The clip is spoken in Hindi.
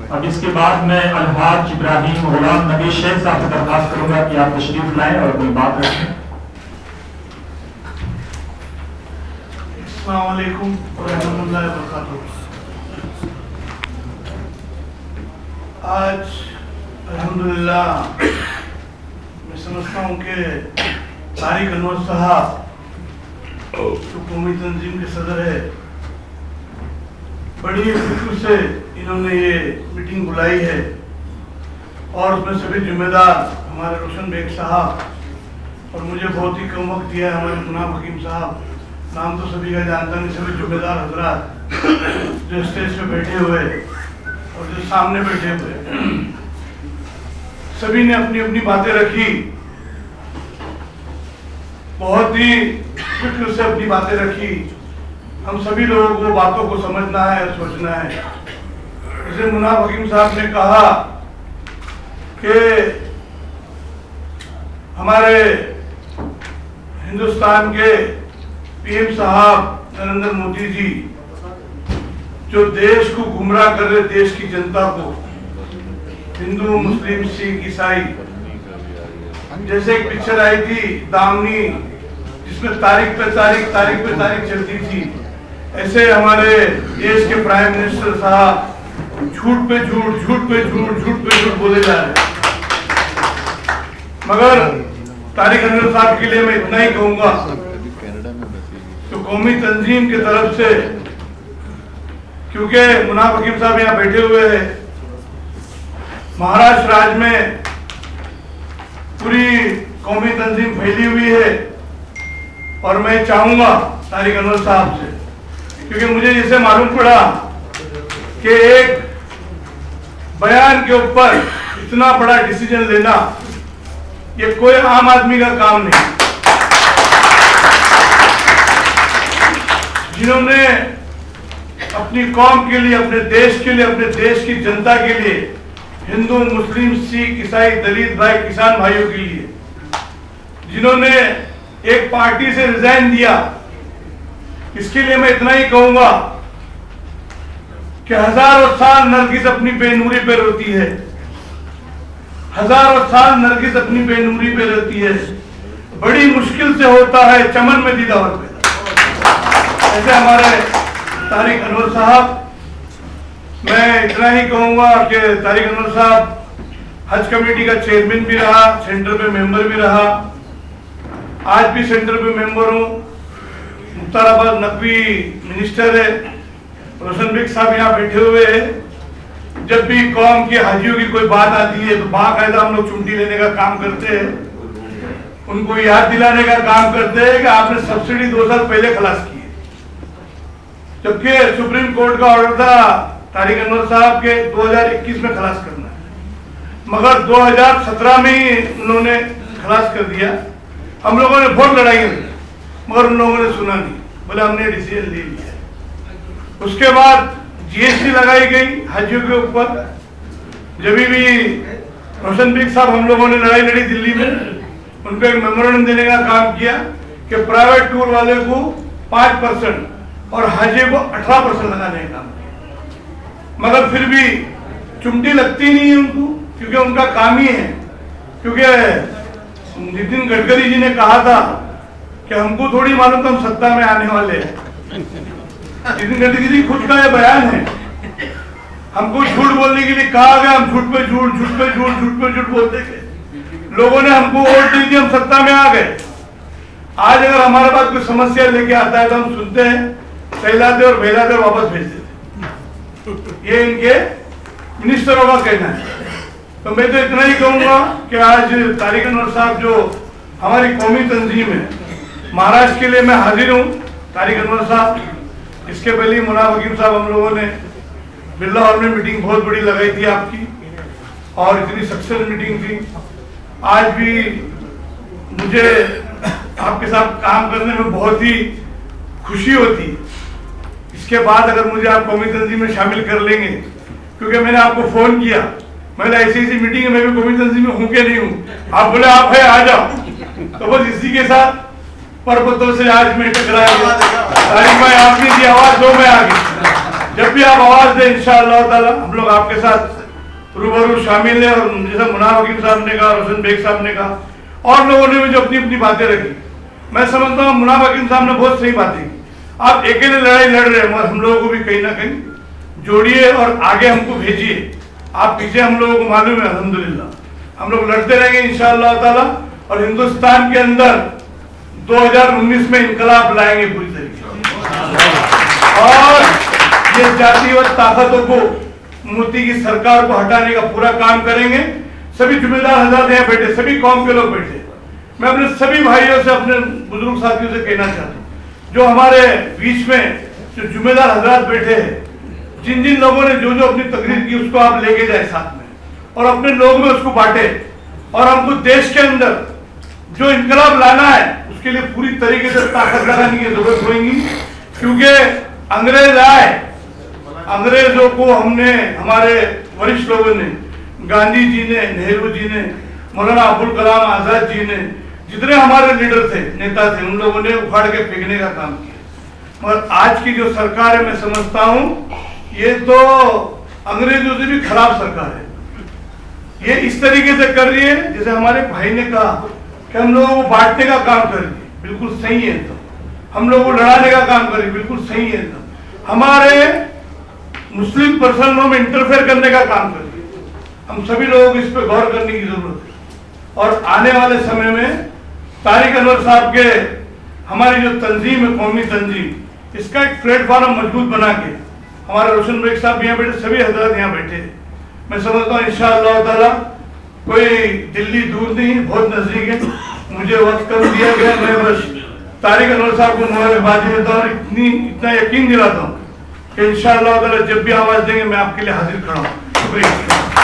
अब इसके बाद मैं अलहाज इब्राहिम गुलाम नबी शेख साहब से दरख्वास्त करूंगा कि आप तशरीफ लाएं और अपनी बात रखें। अस्सलाम वालेकुम रहमतुल्लाहि व बरकातुहू। आज अल्हम्दुलिल्लाह मैं समझता हूँ कि तारिक अनवर साहब जो कौमी तंजीम के सदर है, बड़ी फिक्र से इन्होंने ये मीटिंग बुलाई है और उसमें सभी जिम्मेदार हमारे रोशन बेग साहब और मुझे बहुत ही कम वक्त दिया है हमारे मुनाफ हकीम साहब, नाम तो सभी का जानता नहीं, सभी जिम्मेदार हजरात जो स्टेज पे बैठे हुए और जो सामने बैठे हुए, सभी ने अपनी अपनी बातें रखी, बहुत ही फिक्र से अपनी बातें रखी। हम सभी लोगों को बातों को समझना है, सोचना है। जैसे मुनाफ हकीम साहब ने कहा कि हमारे हिंदुस्तान के पीएम साहब नरेंद्र मोदी जी जो देश को गुमराह कर रहे, देश की जनता को, हिंदू मुस्लिम सिख ईसाई, जैसे एक पिक्चर आई थी दामनी जिसमें तारीख पे तारीख चलती थी, ऐसे हमारे देश के प्राइम मिनिस्टर साहब झूठ पे झूठ बोले जा रहे हैं। मगर तारिक अनवर साहब के लिए मैं इतना ही कहूंगा तो कौमी तंजीम की तरफ से, क्योंकि मुनाफ हकीम साहब यहाँ बैठे हुए हैं, महाराष्ट्र राज्य में पूरी कौमी तंजीम फैली हुई है और मैं चाहूंगा तारिक अनवर साहब से, क्योंकि मुझे जैसे मालूम पड़ा कि एक बयान के ऊपर इतना बड़ा डिसीजन लेना ये कोई आम आदमी का काम नहीं। जिन्होंने अपनी कौम के लिए, अपने देश के लिए, अपने देश की जनता के लिए, हिंदू मुस्लिम सिख ईसाई दलित भाई किसान भाइयों के लिए, जिन्होंने एक पार्टी से रिजाइन दिया, इसके लिए मैं इतना ही कहूंगा कि हजारों साल नरगिस अपनी बेनूरी पे रोती है, हजारों साल नरगिस अपनी बेनूरी पे रोती है, बड़ी मुश्किल से होता है चमन में दीदार पैदा। ऐसे हमारे तारिक अनवर साहब, मैं इतना ही कहूंगा कि तारिक अनवर साहब हज कमेटी का चेयरमैन भी रहा, सेंटर पे मेंबर भी रहा, आज भी सेंटर पे मेंबर हूँ, मुख्ताराबाद नकवी मिनिस्टर है, रोशन बेग साहब यहाँ बैठे हुए हैं। जब भी कौम की हाजियों की कोई बात आती है तो बाकायदा हम लोग चुमटी लेने का काम करते हैं, उनको याद दिलाने का काम करते हैं कि आपने सब्सिडी 2 साल पहले खलास की है, जबकि सुप्रीम कोर्ट का ऑर्डर था तारिक अनवर साहब के 2021 में खलास करना है, मगर 2017 में ही उन्होंने खलास कर दिया। हम लोगों ने बहुत लड़ाई की मगर उन लोगों ने सुना नहीं, बोले हमने डिसीजन ले लिया। उसके बाद जीएसटी लगाई गई हाजियों के ऊपर। जब भी रोशन बेग साहब हम लोगों ने लड़ाई लड़ी दिल्ली में, उनको एक मेमोरेंडम देने का काम किया कि प्राइवेट टूर वाले को 5% और हाजी को 18% लगाने का काम किया, मगर फिर भी चुमटी लगती नहीं है उनको, क्योंकि उनका काम ही है। क्योंकि नितिन गडकरी जी ने कहा था कि हमको थोड़ी मालूम था हम सत्ता में आने वाले हैं। नितिन गडकरी जी खुद का ये बयान है, हमको झूठ बोलने के लिए कहा गया, हम झूठ पे झूठ बोलते थे, लोगों ने हमको वोट दी थी, हम सत्ता में आ गए। आज अगर हमारे पास कोई समस्या लेके आता है तो हम सुनते हैं, सहलाते और बहलाते और वापस भेज देते। ये इनके मिनिस्टरों का कहना है। तो मैं तो इतना ही कहूंगा कि आज तारिक अनवर साहब जो हमारी कौमी तंजीम है, महाराष्ट्र के लिए मैं हाजिर हूँ। तारिक अनवर साहब, इसके पहले मुनाफ हकीम साहब, हम लोगों ने बिरला हॉल में मीटिंग बहुत बड़ी लगाई थी आपकी, और इतनी सक्सेस मीटिंग थी। आज भी मुझे आपके साथ काम करने में बहुत ही खुशी होती है। इसके बाद अगर मुझे आप कौमी तंजीम में शामिल कर लेंगे, क्योंकि मैंने आपको फोन किया, मैंने ऐसी मीटिंग में भी कौमी तंजीम में हूँ कि नहीं हूँ, आप बोले आप है आ जाओ, तो बस इसी के साथ पर्वतों से आज मैं टकराया गया। तारिक भाई आपने दी आवाज दो में आ गई, जब भी आप आवाज दें इंशाअल्लाह ताला हम लोग आपके साथ रूबरू शामिल है। और जैसा मुनाफ हकीम साहब ने कहा, रोशन बेग साहब ने कहा, और लोगों ने भी जो अपनी अपनी बातें रखी, मैं समझता हूँ मुनाफ हकीम साहब ने बहुत सही बातें की। आप अकेले लड़ाई लड़ रहे हैं, मगर हम लोगों को भी कहीं ना कहीं जोड़िए और आगे हमको भेजिए। आप पीछे हम लोगों को मालूम है, अल्हम्दुलिल्लाह हम लोग लड़ते रहेंगे इंशाअल्लाह ताला, और हिंदुस्तान के अंदर 2019 में इनकलाब लाएंगे पूरी तरीके से। और ये जातिवाद ताकतों को, मोदी की सरकार को हटाने का पूरा काम करेंगे। सभी जिम्मेदार हजरात यहाँ बैठे, सभी कौम के लोग बैठे, मैं अपने सभी भाइयों से, अपने बुजुर्ग साथियों से कहना चाहता हूँ, जो हमारे बीच में जो जिम्मेदार हजरात बैठे हैं, जिन जिन लोगों ने जो जो अपनी तकरीर की, उसको आप लेके जाए साथ में और अपने लोग में उसको बांटे। और हमको देश के अंदर जो इनकलाब लाना है, उसके लिए पूरी तरीके से ताकत लगाने की जरूरत होगी, क्योंकि अंग्रेज आए, अंग्रेजों को हमने, हमारे वरिष्ठ लोगों ने, गांधी जी ने, नेहरू जी ने, मौलाना अबुल कलाम आजाद जी ने, जितने हमारे लीडर थे, नेता थे, उन लोगों ने उखाड़ के फेंकने का काम किया। मगर आज की जो सरकार है, मैं समझता हूं ये तो अंग्रेजों से भी खराब सरकार है। ये इस तरीके से कर रही है, जैसे हमारे भाई ने कहा कि हम लोगों को बांटने का काम कर रही है, बिल्कुल सही है। तो हम लोगों को लड़ाने का काम कर रही है, बिल्कुल सही है। तो हमारे मुस्लिम पर्सनों में इंटरफेयर करने का काम कर रही है। हम सभी लोगों को इस पर गौर करने की जरूरत है। और आने वाले समय में तारिक अनवर साहब के, हमारी जो तंजीम है, कौमी तंजीम, इसका एक प्लेटफॉर्म मजबूत बना के, हमारे रोशन बेग साहब भी यहाँ बैठे, सभी हजरत यहाँ बैठे, मैं समझता हूँ इंशाअल्लाह ताला कोई दिल्ली दूर नहीं, बहुत नजदीक है। मुझे वक्त कम दिया गया, मैं बस तारिक अनवर साहब को मुबारकबाद देता हूँ, इतना यकीन दिलाता हूँ कि इंशाअल्लाह ताला जब भी आवाज देंगे मैं आपके लिए हाजिर खड़ा हूँ। शुक्रिया।